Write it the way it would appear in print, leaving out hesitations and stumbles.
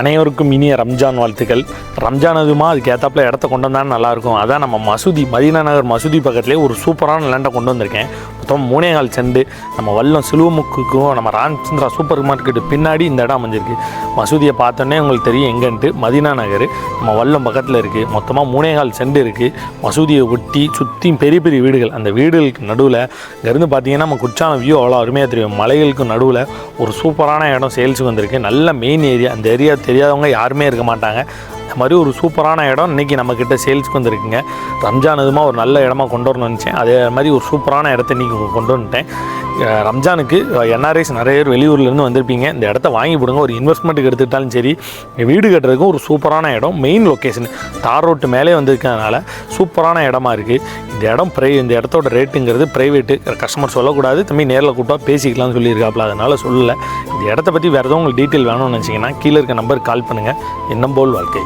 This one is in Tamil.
அனைவருக்கும் இனிய ரம்ஜான் வாழ்த்துக்கள். ரம்ஜான் அதுமா அதுக்கு ஏற்றாப்புல இடத்த கொண்டு வந்தால் நல்லாயிருக்கும். அதான் நம்ம மசூதி மதீனா நகர் மசூதி பக்கத்துலேயே ஒரு சூப்பரான லேண்டை கொண்டு வந்திருக்கேன். மொத்தம் 3.25 செண்டு. நம்ம வல்லம் சிலுவமுக்குக்கும் நம்ம ராமச்சந்திரா சூப்பர் மார்க்கெட்டு பின்னாடி இந்த இடம் அமைஞ்சிருக்கு. மசூதியை பார்த்தோன்னே உங்களுக்கு தெரியும் எங்கன்ட்டு. மதீனா நகர் நம்ம வல்லம் பக்கத்தில் இருக்குது. மொத்தமாக 3.25 செண்டு இருக்குது. மசூதியை ஒட்டி சுற்றி பெரிய பெரிய வீடுகள். அந்த வீடுகளுக்கு நடுவில் இங்கேருந்து பார்த்தீங்கன்னா நம்ம குற்றாலம் வியூ அவ்வளோ அருமையாக தெரியும். மலைகளுக்கு நடுவில் ஒரு சூப்பரான இடம் சேல்ஸுக்கு வந்திருக்கு. நல்ல மெயின் ஏரியா. அந்த ஏரியா தெரியாதவங்க யாருமே இருக்க மாட்டாங்க. இந்த மாதிரி ஒரு சூப்பரான இடம் இன்றைக்கி நம்மக்கிட்ட சேல்ஸுக்கு வந்துருக்குங்க. ரம்ஜான் அதுமா ஒரு நல்ல இடமா கொண்டு வரணும்னு நினச்சேன். அதே மாதிரி ஒரு சூப்பரான இடத்த இன்றைக்கி கொண்டு வந்துட்டேன். ரம்ஜானுக்கு என்ஆர்ஐஸ் நிறைய பேர் வெளியூர்லேருந்து வந்திருப்பீங்க. இந்த இடத்த வாங்கி போடுங்க. ஒரு இன்வெஸ்ட்மெண்ட்டுக்கு எடுத்துக்கிட்டாலும் சரி, வீடு கட்டுறதுக்கும் ஒரு சூப்பரான இடம். மெயின் லொக்கேஷன் தார் ரோட்டு மேலே வந்திருக்கிறதுனால சூப்பரான இடமா இருக்குது. இந்த இடம் இந்த இடத்தோட ரேட்டுங்கிறது ப்ரைவேட்டு, கஸ்டமர் சொல்லக்கூடாது. தம்பி நேரில் கூப்பிட்டா பேசிக்கலாம்னு சொல்லியிருக்காப்புல, அதனால் சொல்லலை. இந்த இடத்த பற்றி வேறு எதுவும் உங்களுக்கு டீட்டெயில் வேணும்னு நினச்சிங்கன்னா கீழே இருக்க நம்பருக்கு கால் பண்ணுங்கள். எண்ணம் போல் வாழ்க்கை.